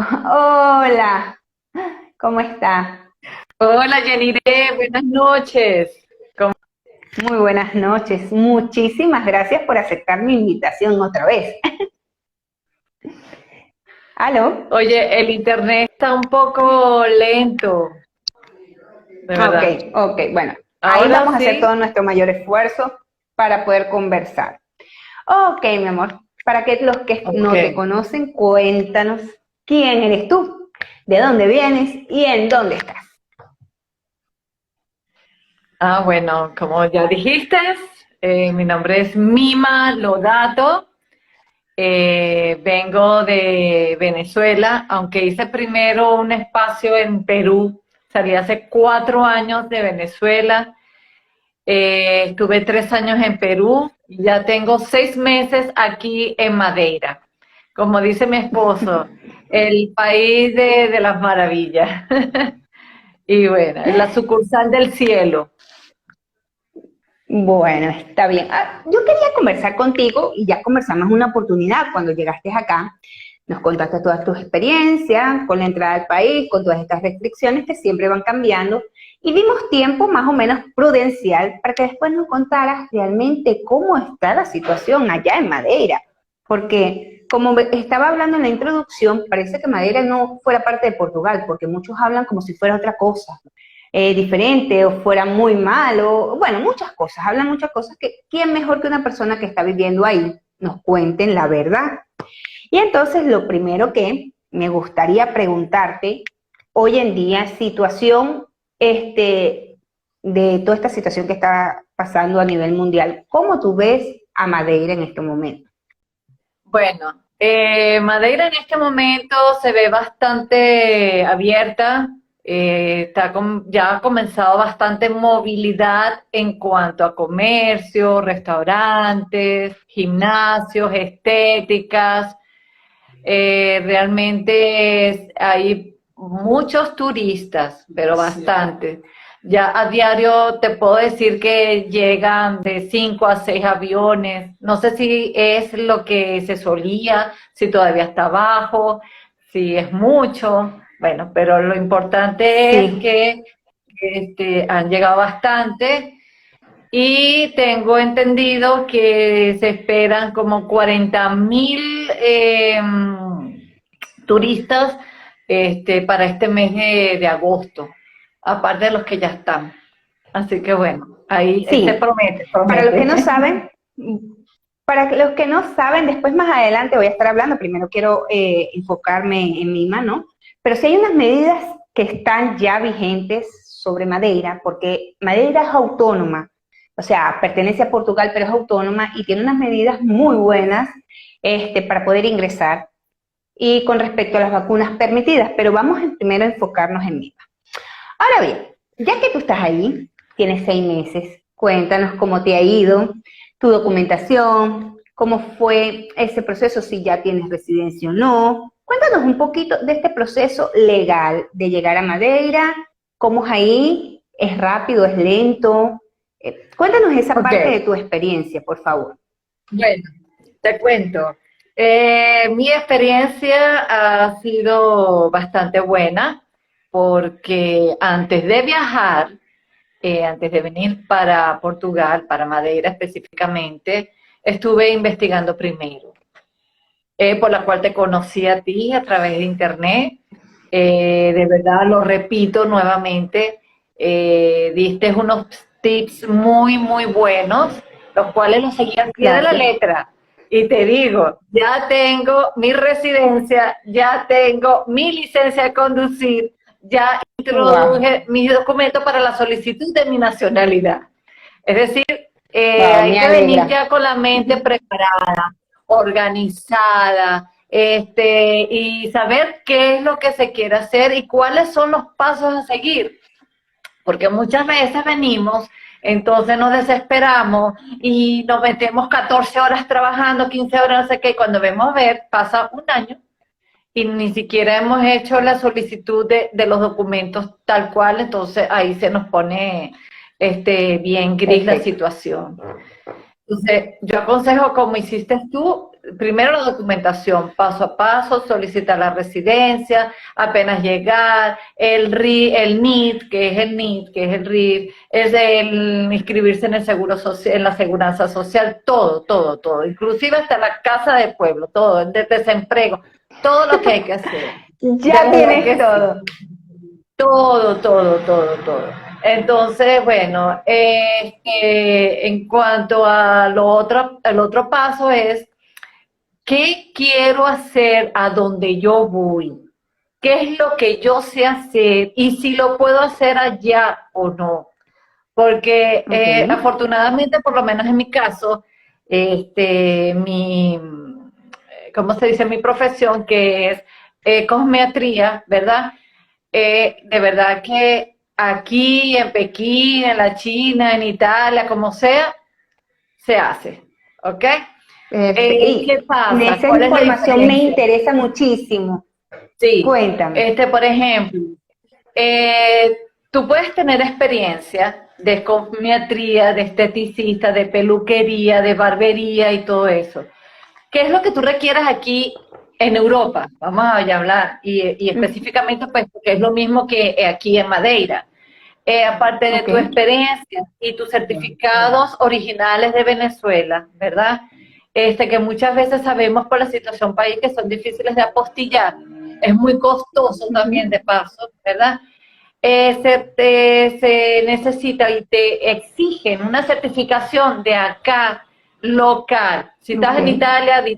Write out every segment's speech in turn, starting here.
Hola, ¿cómo está? Hola Yanire, buenas noches. ¿Cómo- Muy buenas noches. Muchísimas gracias por aceptar mi invitación otra vez. ¿Aló? Oye, el internet está un poco lento, de verdad. Ok, bueno, ahí Ahora vamos a hacer todo sí. nuestro mayor esfuerzo para poder conversar. Ok, mi amor, para que los que Ok. no te conocen, cuéntanos quién eres tú, de dónde vienes y en dónde estás. Bueno, como ya dijiste, mi nombre es Mima Lodato. Vengo de Venezuela, aunque hice primero un espacio en Perú. Salí hace 4 años de Venezuela. Estuve 3 años en Perú y ya tengo 6 meses aquí en Madeira. Como dice mi esposo, el país de las maravillas. Y bueno, es la sucursal del cielo. Bueno, está bien. Yo quería conversar contigo y ya conversamos una oportunidad cuando llegaste acá. Nos contaste todas tus experiencias con la entrada al país, con todas estas restricciones que siempre van cambiando. Y dimos tiempo más o menos prudencial para que después nos contaras realmente cómo está la situación allá en Madeira. Porque como estaba hablando en la introducción, parece que Madeira no fuera parte de Portugal, porque muchos hablan como si fuera otra cosa diferente o fuera muy malo, bueno, muchas cosas, hablan muchas cosas que quién mejor que una persona que está viviendo ahí nos cuenten la verdad. Y entonces lo primero que me gustaría preguntarte, hoy en día, situación de toda esta situación que está pasando a nivel mundial, ¿cómo tú ves a Madeira en este momento? Bueno, Madeira en este momento se ve bastante abierta. Ya ha comenzado bastante movilidad en cuanto a comercio, restaurantes, gimnasios, estéticas. Realmente hay muchos turistas, pero bastantes. Ya a diario te puedo decir que llegan de 5 a 6 aviones. No sé si es lo que se solía, si todavía está bajo, si es mucho. Bueno, pero lo importante es Sí, que han llegado bastante y tengo entendido que se esperan como 40.000 turistas para este mes de agosto, aparte de los que ya están. Así que bueno, ahí se sí. promete, Para los que no promete. saben, para los que no saben, después más adelante voy a estar hablando, primero quiero enfocarme en mi mano, pero si hay unas medidas que están ya vigentes sobre Madeira, porque Madeira es autónoma, o sea, pertenece a Portugal, pero es autónoma y tiene unas medidas muy buenas para poder ingresar y con respecto a las vacunas permitidas, pero vamos primero a enfocarnos en MIPA. Ahora bien, ya que tú estás ahí, tienes 6 meses, cuéntanos cómo te ha ido, tu documentación, cómo fue ese proceso, si ya tienes residencia o no. Cuéntanos un poquito de este proceso legal de llegar a Madeira, cómo es ahí, es rápido, es lento. Cuéntanos esa Ok, parte de tu experiencia, por favor. bueno, te cuento. Mi experiencia ha sido bastante buena porque antes de viajar, antes de venir para Portugal, para Madeira específicamente, estuve investigando primero, por la cual te conocí a ti a través de internet. De verdad, lo repito nuevamente, diste unos tips muy, muy buenos, los cuales los seguí al pie de la Gracias. letra. Y te digo, ya tengo mi residencia, ya tengo mi licencia de conducir, ya Wow, introduje mis documentos para la solicitud de mi nacionalidad. Es decir, wow, hay me que venir alegra. ya con la mente preparada, organizada, y saber qué es lo que se quiere hacer y cuáles son los pasos a seguir. Porque muchas veces venimos, entonces nos desesperamos y nos metemos 14 horas trabajando, 15 horas, no sé qué, y cuando vemos ver, pasa un año y ni siquiera hemos hecho la solicitud de los documentos tal cual, entonces ahí se nos pone bien gris la Perfecto. situación. Entonces, yo aconsejo, como hiciste tú, primero la documentación, paso a paso, solicitar la residencia, apenas llegar, el NIT, que es el NIT, que es el RIF, es el inscribirse en el seguro social, en la seguridad social, todo, todo, todo, inclusive hasta la casa de pueblo, todo, el desempleo, todo lo que hay que hacer. Ya tienes todo. Todo, todo, todo, todo. Entonces, bueno, en cuanto a lo otro, el otro paso es, ¿qué quiero hacer a donde yo voy? ¿Qué es lo que yo sé hacer? Y si lo puedo hacer allá o no. Porque afortunadamente, por lo menos en mi caso, ¿cómo se dice? Mi profesión, que es cosmetría, ¿verdad? De verdad que aquí, en Pekín, en la China, en Italia, como sea, se hace, ¿ok? ¿Qué pasa? Esa ¿Cuál es la información me diferencia? interesa muchísimo. Sí, Cuéntame. por ejemplo, eh, tú puedes tener experiencia de cosmetría, de esteticista, de peluquería, de barbería y todo eso. ¿Qué es lo que tú requieras aquí en Europa? Vamos a hablar, y específicamente, pues, porque es lo mismo que aquí en Madeira. Aparte de Ok. tu experiencia y tus certificados originales de Venezuela, ¿verdad? Que muchas veces sabemos por la situación país que son difíciles de apostillar, es muy costoso también de paso, ¿verdad? Se necesita y te exigen una certificación de acá, local. Si estás en Italia, de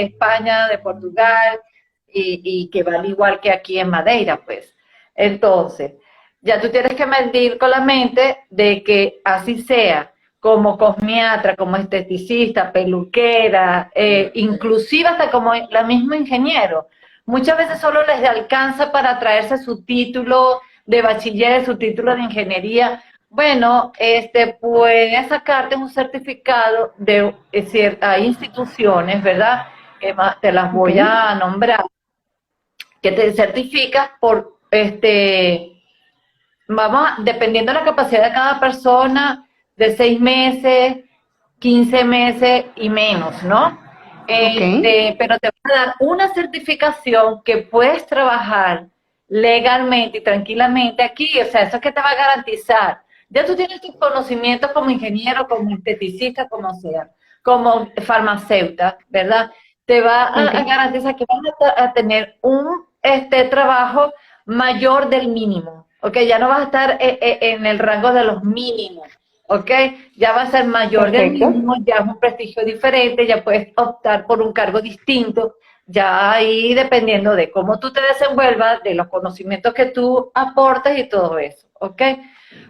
España, de Portugal, y que vale igual que aquí en Madeira, pues. Entonces, ya tú tienes que medir con la mente de que así sea, como cosmiatra, como esteticista, peluquera, inclusive hasta como la misma ingeniero. Muchas veces solo les alcanza para traerse su título de bachiller, su título de ingeniería. Bueno, puedes sacarte un certificado de ciertas instituciones, ¿verdad? Que te las voy a nombrar, que te certificas por, dependiendo de la capacidad de cada persona, de 6 meses, 15 meses y menos, ¿no? Pero te van a dar una certificación que puedes trabajar legalmente y tranquilamente aquí, o sea, eso es que te va a garantizar. Ya tú tienes tus conocimientos como ingeniero, como esteticista, como sea, como farmacéutica, ¿verdad? Te va a garantizar que vas a tener un trabajo mayor del mínimo, ¿ok? Ya no vas a estar en el rango de los mínimos, ¿ok? Ya va a ser mayor del mínimo, ya es un prestigio diferente, ya puedes optar por un cargo distinto, ya ahí dependiendo de cómo tú te desenvuelvas, de los conocimientos que tú aportas y todo eso, ¿ok?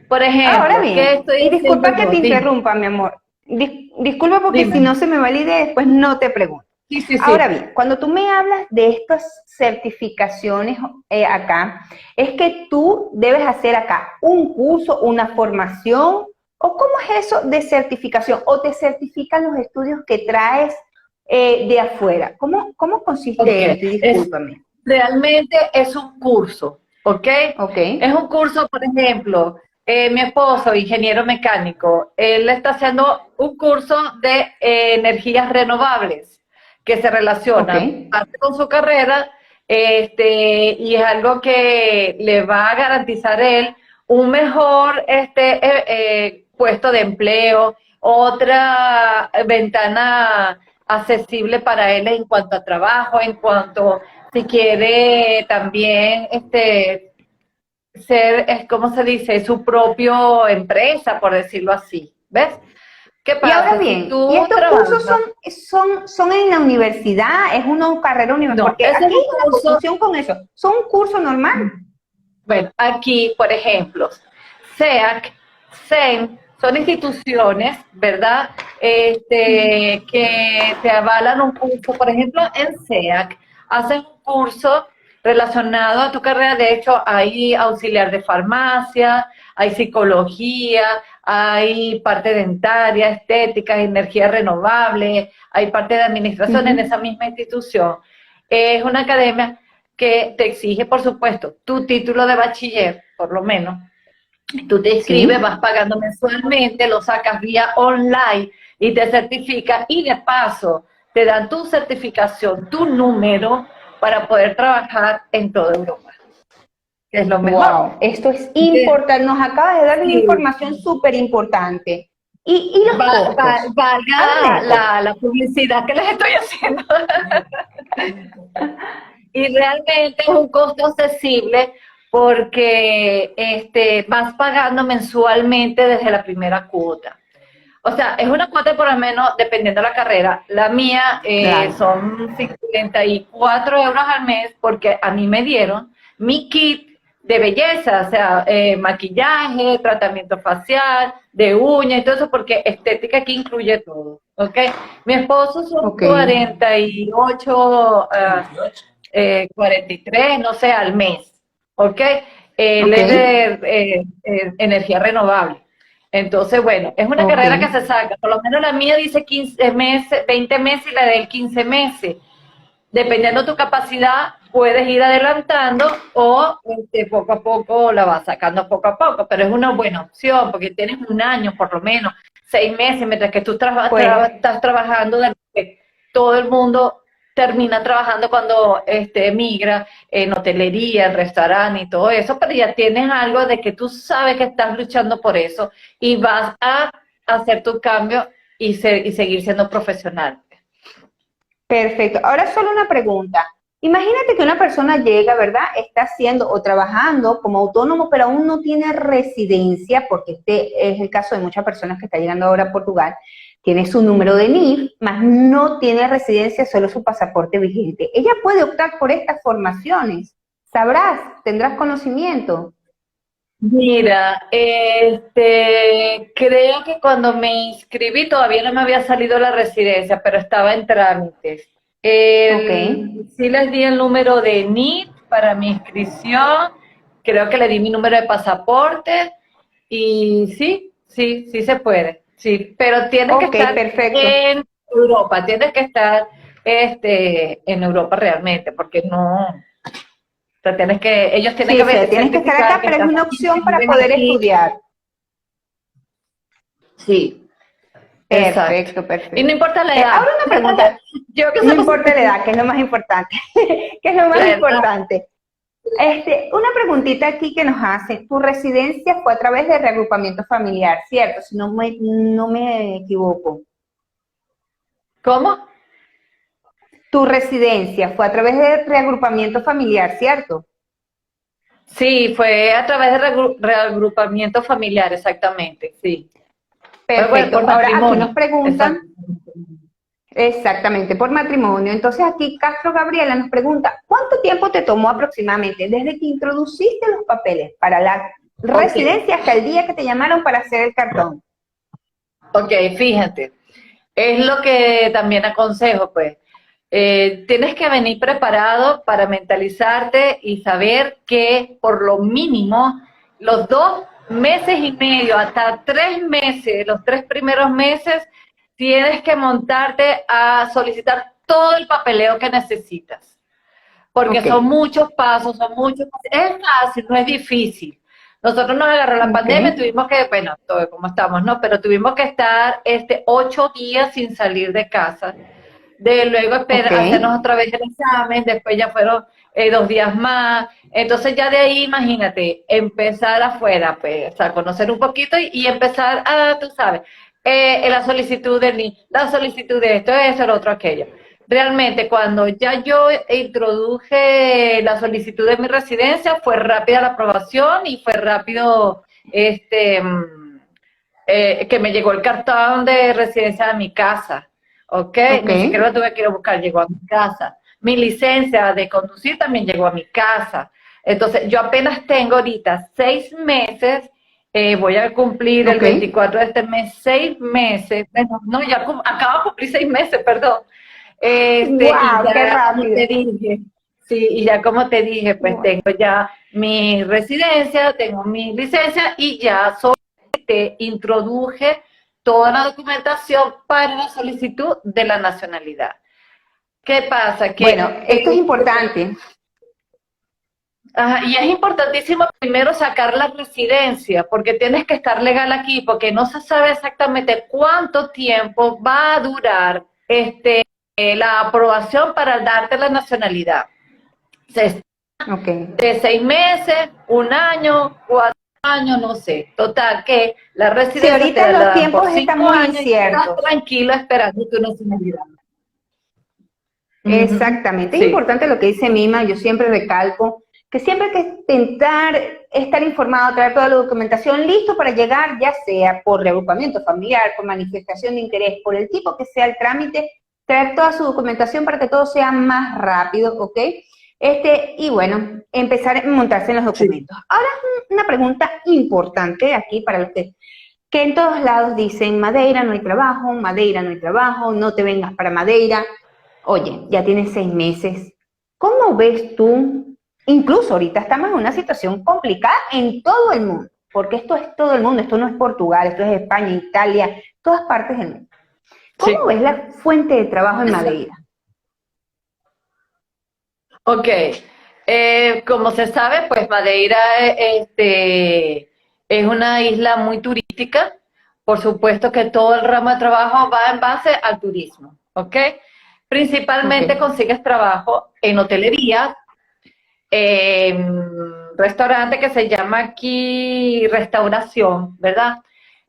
Por Ahora ejemplo, ¿qué bien, estoy y haciendo disculpa que yo? te Dime, interrumpa, mi amor. Disculpa porque si dime. no se me va la idea, después no te pregunto. Sí, sí, Ahora sí. bien, cuando tú me hablas de estas certificaciones acá, es que tú debes hacer acá un curso, una formación, o cómo es eso de certificación, o te certifican los estudios que traes de afuera. ¿Cómo Ok, consiste esto? Y discúlpame. realmente es un curso, ¿ok? Ok, Es un curso, por ejemplo, mi esposo, ingeniero mecánico, él está haciendo un curso de energías renovables que se ok. relaciona parte con su carrera, y es algo que le va a garantizar a él un mejor puesto de empleo, otra ventana accesible para él en cuanto a trabajo, en cuanto si quiere también ser, ¿cómo se dice? Su propio empresa, por decirlo así. ¿Ves? ¿Qué Y ahora pasa? Si bien, ¿y tú estos cursos trabajas, son en la universidad? ¿Es una carrera universitaria? no, Porque ese es aquí un hay una curso. confusión con eso. ¿Son un curso normal? Bueno, aquí, por ejemplo, SEAC, SEN, son instituciones, ¿verdad? Que te avalan un curso. Por ejemplo, en SEAC hacen un curso relacionado a tu carrera. De hecho, hay auxiliar de farmacia, hay psicología, hay parte dentaria, estética, energía renovable, hay parte de administración en esa misma institución. Es una academia que te exige, por supuesto, tu título de bachiller, por lo menos. Tú te inscribes, Sí. vas pagando mensualmente, lo sacas vía online y te certifica, y de paso te dan tu certificación, tu número para poder trabajar en toda Europa, que es lo mejor. Wow, esto es importante, nos acabas de dar una Sí. información súper importante. ¿Y los costos? Valga Háblame. la publicidad que les estoy haciendo. Y realmente es un costo accesible porque vas pagando mensualmente desde la primera cuota. O sea, es una cuota por lo menos dependiendo de la carrera. La mía Claro. son 54 euros al mes porque a mí me dieron mi kit de belleza, o sea, maquillaje, tratamiento facial, de uñas y todo eso, porque estética aquí incluye todo, ¿ok? Mi esposo son Ok. 48, 43, no sé, al mes, ¿ok? Él Ok. es de energía renovable. Entonces, bueno, es una Ok. carrera que se saca. Por lo menos la mía dice 15 meses, 20 meses y la de él 15 meses. Dependiendo de tu capacidad, puedes ir adelantando o poco a poco la vas sacando poco a poco. Pero es una buena opción porque tienes un año por lo menos, 6 meses, mientras que tú Pues, estás trabajando, de lo que todo el mundo termina trabajando cuando emigra en hotelería, en restaurante y todo eso, pero ya tienes algo de que tú sabes que estás luchando por eso y vas a hacer tu cambio y seguir siendo profesional. perfecto. Ahora solo una pregunta. Imagínate que una persona llega, ¿verdad? Está haciendo o trabajando como autónomo, pero aún no tiene residencia, porque este es el caso de muchas personas que están llegando ahora a Portugal. Tiene su número de NIF, más no tiene residencia, solo su pasaporte vigente. Ella puede optar por estas formaciones. ¿Sabrás? ¿Tendrás conocimiento? Mira, creo que cuando me inscribí todavía no me había salido la residencia, pero estaba en trámites. Ok. Sí les di el número de NIT para mi inscripción, creo que le di mi número de pasaporte y sí se puede, sí, pero tienes que Ok, estar perfecto. en Europa, tienes que estar en Europa realmente, porque no, o sea, ellos tienen Sí, que o sea, tienes que estar certificar acá, que pero es estás una aquí, que opción para vives poder aquí. estudiar. Sí, exacto. Perfecto, Y no perfecto. importa la Ahora edad. una pregunta, Yo que no sepa importa la edad, que es lo más importante, que es lo más la edad. importante. Una preguntita aquí que nos hacen. Tu residencia fue a través de reagrupamiento familiar, ¿cierto? Si no me equivoco. ¿Cómo? Tu residencia fue a través de reagrupamiento familiar, ¿cierto? Sí, fue a través de reagrupamiento familiar, exactamente, sí. Bueno, Perfecto. por Ahora aquí nos matrimonio, preguntan, exacto. exactamente, por matrimonio. Entonces aquí Castro Gabriela nos pregunta, ¿cuánto tiempo te tomó aproximadamente desde que introduciste los papeles para la Ok, residencia hasta el día que te llamaron para hacer el cartón? ok, fíjate. Es lo que también aconsejo, pues. Tienes que venir preparado para mentalizarte y saber que por lo mínimo los 2 meses y medio hasta 3 meses, los 3 primeros meses, tienes que montarte a solicitar todo el papeleo que necesitas porque Ok, son muchos pasos, son muchos pasos. Es fácil, no es difícil. Nosotros nos agarró la ok, pandemia, tuvimos que, bueno, todo como estamos, ¿no? Pero tuvimos que estar 8 días sin salir de casa. De luego ok, hacernos otra vez el examen, después ya fueron 2 días más. Entonces ya de ahí, imagínate, empezar afuera, pues, o sea, conocer un poquito y empezar a, tú sabes, la solicitud del NI, la solicitud de esto, eso, lo otro, aquello. Realmente, cuando ya yo introduje la solicitud de mi residencia, fue rápida la aprobación y fue rápido que me llegó el cartón de residencia de mi casa. ¿Ok? ok, Ni siquiera lo tuve que ir a buscar, llegó a mi casa. Mi licencia de conducir también llegó a mi casa. Entonces, yo apenas tengo ahorita 6 meses, voy a cumplir el ok. 24 de este mes, 6 meses, bueno, no, ya acabo de cumplir 6 meses, perdón. Y ¡Wow! ¡Qué ya como rápido! te dije, sí, y ya como te dije, pues Wow. tengo ya mi residencia, tengo mi licencia y ya solamente introduje toda la documentación para la solicitud de la nacionalidad. ¿Qué pasa? Bueno, esto es importante. Y es importantísimo primero sacar la residencia, porque tienes que estar legal aquí, porque no se sabe exactamente cuánto tiempo va a durar la aprobación para darte la nacionalidad. De 6 meses, 1 año, 4 años, no sé. Total, que la Sí, residencia te ahorita la los dan por tiempos están 5 muy años y estás inciertos. tranquilo esperando tu nacionalidad. Exactamente, es Sí, importante lo que dice Mima, yo siempre recalco que siempre hay que intentar estar informado, traer toda la documentación listo para llegar, ya sea por reagrupamiento familiar, por manifestación de interés, por el tipo que sea el trámite, traer toda su documentación para que todo sea más rápido, ¿ok? Y bueno, empezar a montarse en los sí. documentos. Ahora, una pregunta importante aquí para los que en todos lados dicen, Madeira no hay trabajo, no te vengas para Madeira. Oye, ya tienes 6 meses. ¿Cómo ves tú? Incluso ahorita estamos en una situación complicada en todo el mundo, porque esto es todo el mundo, esto no es Portugal, esto es España, Italia, todas partes del mundo. ¿Cómo Sí. ves la fuente de trabajo en Madeira? Ok, como se sabe, pues Madeira es una isla muy turística. Por supuesto que todo el ramo de trabajo va en base al turismo, ¿ok? Ok, Principalmente consigues trabajo en hotelería, restaurante que se llama aquí restauración, ¿verdad?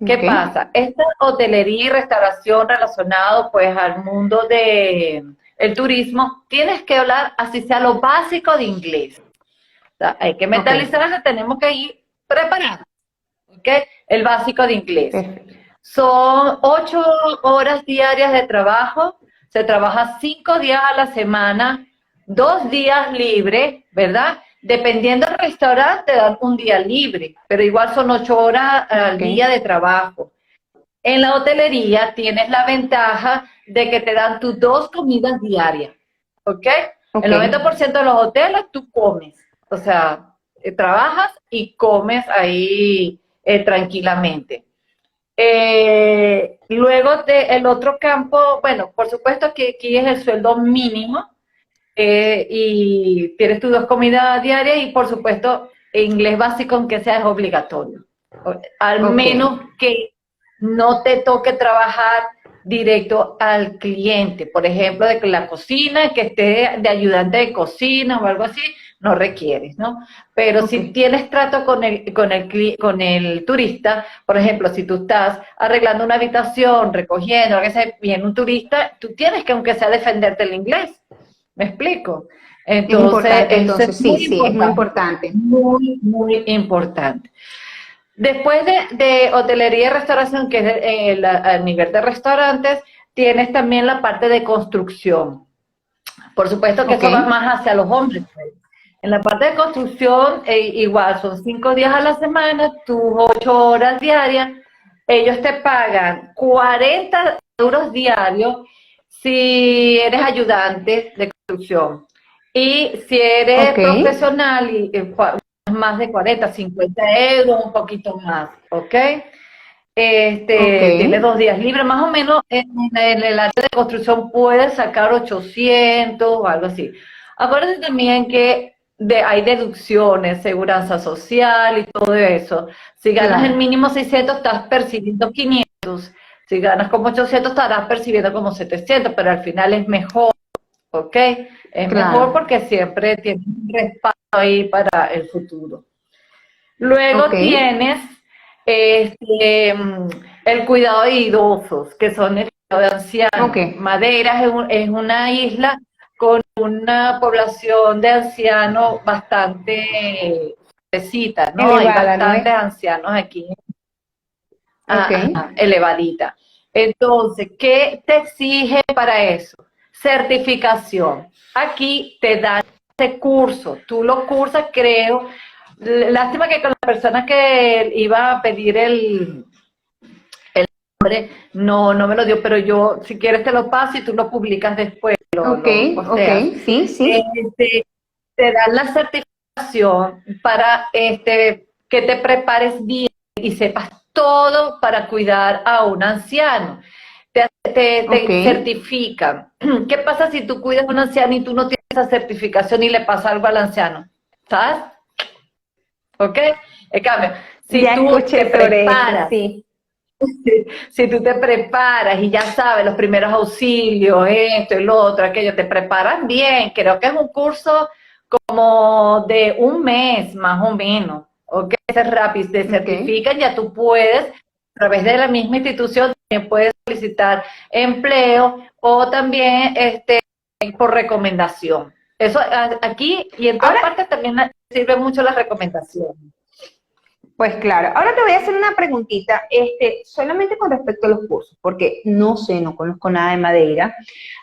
¿Qué ok, pasa? Esta hotelería y restauración relacionado pues al mundo de el turismo, tienes que hablar así sea lo básico de inglés. O sea, hay que ok, mentalizarse, tenemos que ir preparados, ¿ok? El básico de inglés. perfecto. Son 8 horas diarias de trabajo, se trabaja 5 días a la semana, 2 días libres, ¿verdad? Dependiendo del restaurante, te dan un día libre, pero igual son 8 horas al Ok, día de trabajo. En la hotelería tienes la ventaja de que te dan tus 2 comidas diarias, ¿ok? El ok, 90% de los hoteles tú comes, o sea, trabajas y comes ahí tranquilamente. Luego el otro campo, bueno, por supuesto que aquí es el sueldo mínimo y tienes tus 2 comidas diarias y por supuesto inglés básico aunque sea es obligatorio. Al ok. menos que no te toque trabajar directo al cliente, por ejemplo, de que la cocina, que esté de ayudante de cocina o algo así, no requieres, ¿no? Pero Ok. si tienes trato con el turista, por ejemplo, si tú estás arreglando una habitación, recogiendo, que sea, viene un turista, tú tienes que, aunque sea, defenderte el inglés. ¿Me explico? Es Entonces, importante eso es entonces, sí, muy sí, es muy importante, importante. muy, muy importante. Después de hotelería y restauración, que es a nivel de restaurantes, tienes también la parte de construcción. Por supuesto que Ok, eso va más hacia los hombres, pues. En la parte de construcción, igual son 5 días a la semana, tus 8 horas diarias. Ellos te pagan 40 euros diarios si eres ayudante de construcción. Y si ok, eres profesional, más de 40, 50 euros, un poquito más, ¿ok? ok. Tienes 2 días libres, más o menos en el área de construcción puedes sacar 800 o algo así. Acuérdate también que hay deducciones, seguridad social y todo eso. Si ganas el Claro, mínimo 600, estás percibiendo 500. Si ganas como 800, estarás percibiendo como 700, pero al final es mejor, ¿ok? Es mejor claro. porque siempre tienes un respaldo ahí para el futuro. Luego Ok, tienes el cuidado de idosos, que son el cuidado de ok. ancianos. Madeira es una isla con una población de ancianos bastante jovencita, ¿no? Hay Elevada, ¿no bastantes es? ancianos aquí, Ok, elevadita. Entonces, ¿qué te exige para eso? Certificación. Aquí te dan ese curso, tú lo cursas, creo. Lástima que con la persona que iba a pedir el nombre no me lo dio, pero yo, si quieres, te lo paso y tú lo publicas después, ok, lo ok, posteas. sí, sí. Este, te dan la certificación para que te prepares bien y sepas todo para cuidar a un anciano. Ok, Te certifican. ¿Qué pasa si tú cuidas a un anciano y tú no tienes esa certificación y le pasa algo al anciano? ¿Sabes? ¿Ok? En cambio, si ya tú te escuché sobre eso, preparas sí. si tú te preparas y ya sabes los primeros auxilios, esto y lo otro, aquello, te preparas bien. Creo que es un curso como de un mes más o menos, ¿ok? Es rápido, te Ok. certifican, ya tú puedes, a través de la misma institución, también puedes solicitar empleo o también por recomendación. Eso aquí y en todas Ahora, partes también sirve mucho la recomendación. pues claro, ahora te voy a hacer una preguntita, solamente con respecto a los cursos, porque no sé, no conozco nada de Madeira.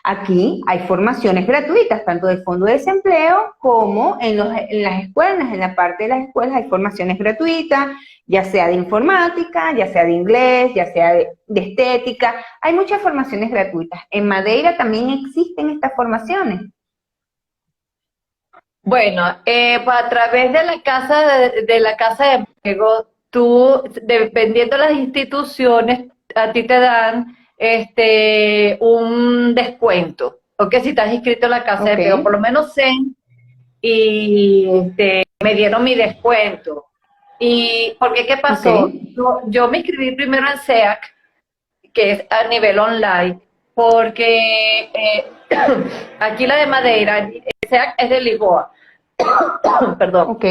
Aquí hay formaciones gratuitas, tanto del Fondo de Desempleo como en las escuelas, en la parte de las escuelas hay formaciones gratuitas, ya sea de informática, ya sea de inglés, ya sea de estética, hay muchas formaciones gratuitas. En Madeira también existen estas formaciones. Bueno, pues a través de la casa de empleo, tú, dependiendo de las instituciones, a ti te dan un descuento. O que si estás inscrito en la casa de Ok, empleo, por lo menos sé, y me dieron mi descuento. Y porque ¿qué ok, pasó? Yo me inscribí primero en SEAC, que es a nivel online, porque aquí la de Madeira, SEAC es de Lisboa. Perdón, ok,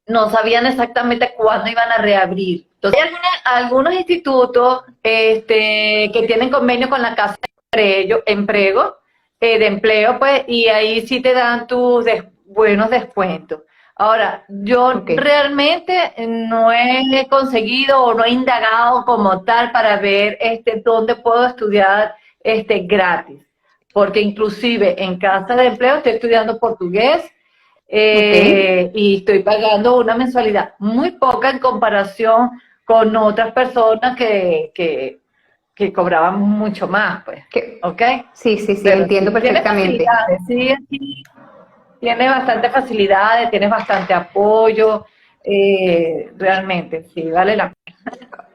no sabían exactamente cuándo iban a reabrir. Entonces, hay algunos institutos que tienen convenio con la Casa de Empleo, pues, y ahí sí te dan tus buenos descuentos. Ahora, yo ok. realmente no he conseguido o no he indagado como tal para ver dónde puedo estudiar gratis, porque inclusive en Casa de Empleo estoy estudiando portugués Ok. y estoy pagando una mensualidad muy poca en comparación con otras personas que cobraban mucho más, pues, Que, ¿ok? sí, sí, sí, Pero entiendo sí, tiene perfectamente. facilidades, sí, sí, tiene bastantes facilidades, tienes bastante apoyo, realmente, sí, vale la pena.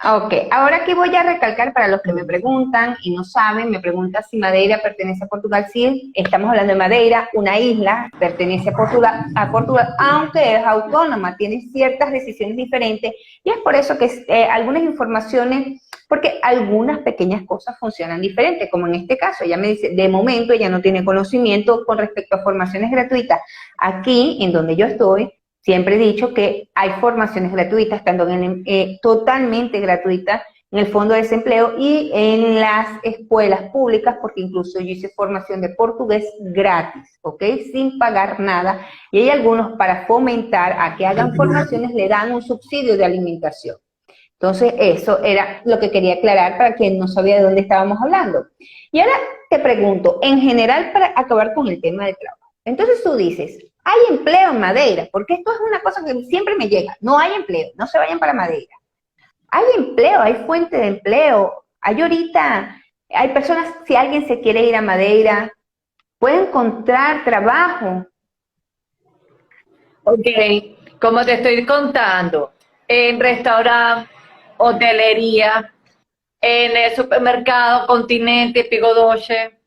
Ok, ahora aquí voy a recalcar para los que me preguntan y no saben, me preguntan si Madeira pertenece a Portugal. Sí, estamos hablando de Madeira, una isla, pertenece a Portugal, aunque es autónoma, tiene ciertas decisiones diferentes y es por eso que algunas informaciones, porque algunas pequeñas cosas funcionan diferente, como en este caso, ella me dice, de momento ella no tiene conocimiento con respecto a formaciones gratuitas. Aquí, en donde yo estoy, siempre he dicho que hay formaciones gratuitas, tanto totalmente gratuitas, en el Fondo de Desempleo y en las escuelas públicas, porque incluso yo hice formación de portugués gratis, ¿ok? Sin pagar nada. Y hay algunos para fomentar a que hagan formaciones, le dan un subsidio de alimentación. Entonces, eso era lo que quería aclarar para quien no sabía de dónde estábamos hablando. Y ahora te pregunto, en general, para acabar con el tema de trabajo. Entonces tú dices, ¿hay empleo en Madeira? Porque esto es una cosa que siempre me llega. No hay empleo, no se vayan para Madeira. Hay empleo, hay fuente de empleo. Hay ahorita, hay personas, si alguien se quiere ir a Madeira, puede encontrar trabajo. Ok, como te estoy contando, en restaurante, hotelería, en el supermercado Continente, Pigodoce,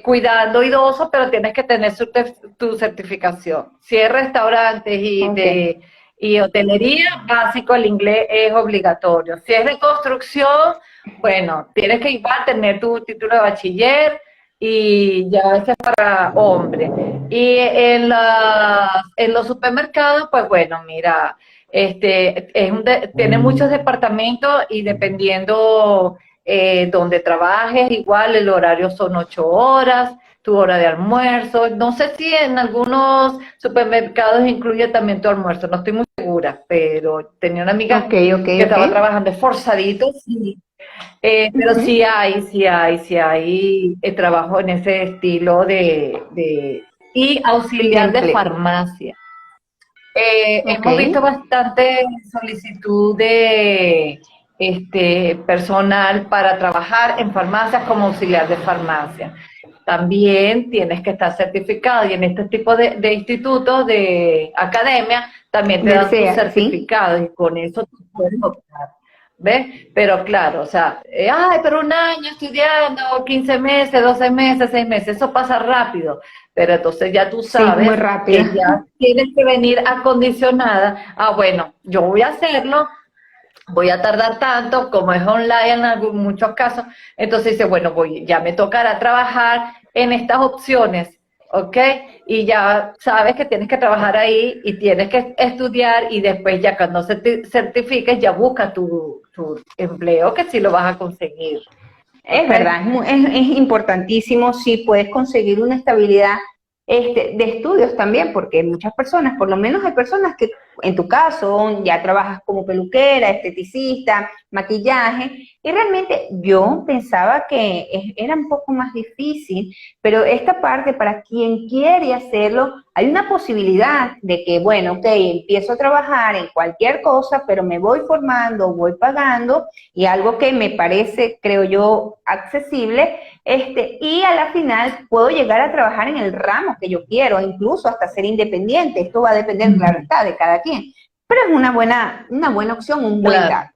cuidando idosos, pero tienes que tener tu certificación. Si es restaurantes Ok, y hotelería, básico, el inglés es obligatorio. Si es de construcción, bueno, tienes que igual tener tu título de bachiller y ya ese es para hombres. Y en los supermercados, pues bueno, mira, tiene muchos departamentos y dependiendo donde trabajes, igual el horario son 8 horas, tu hora de almuerzo. No sé si en algunos supermercados incluye también tu almuerzo, no estoy muy segura, pero tenía una amiga ok, ok, que ok. estaba trabajando esforzadito, sí. Pero Ujú. sí hay trabajo en ese estilo y De auxiliar de empleo. farmacia. Ok, Hemos visto bastante solicitud de personal para trabajar en farmacias como auxiliar de farmacia. También tienes que estar certificado y en este tipo de institutos de academia también te del dan tu SEA, ¿sí? certificado y con eso tú puedes optar. ¿Ves? Pero claro, o sea, ay, pero un año estudiando, 15 meses, 12 meses, 6 meses, eso pasa rápido. Pero entonces ya tú Sí, muy sabes rápido. que ya tienes que venir acondicionada. Ah, bueno, yo voy a hacerlo voy a tardar tanto, como es online en muchos casos, entonces dice, bueno, ya me tocará trabajar en estas opciones, ¿ok? Y ya sabes que tienes que trabajar ahí y tienes que estudiar y después ya cuando te certifiques ya busca tu empleo que sí lo vas a conseguir, Es ¿ok? verdad, es importantísimo si puedes conseguir una estabilidad de estudios también, porque muchas personas, por lo menos hay personas que en tu caso ya trabajas como peluquera, esteticista, maquillaje, y realmente yo pensaba que era un poco más difícil, pero esta parte para quien quiere hacerlo, hay una posibilidad de que, bueno, ok, empiezo a trabajar en cualquier cosa, pero me voy formando, voy pagando, y algo que me parece, creo yo, accesible, y a la final puedo llegar a trabajar en el ramo que yo quiero, incluso hasta ser independiente. Esto va a depender, claro está, de cada quien. Pero es una buena opción, un buen Claro. dato.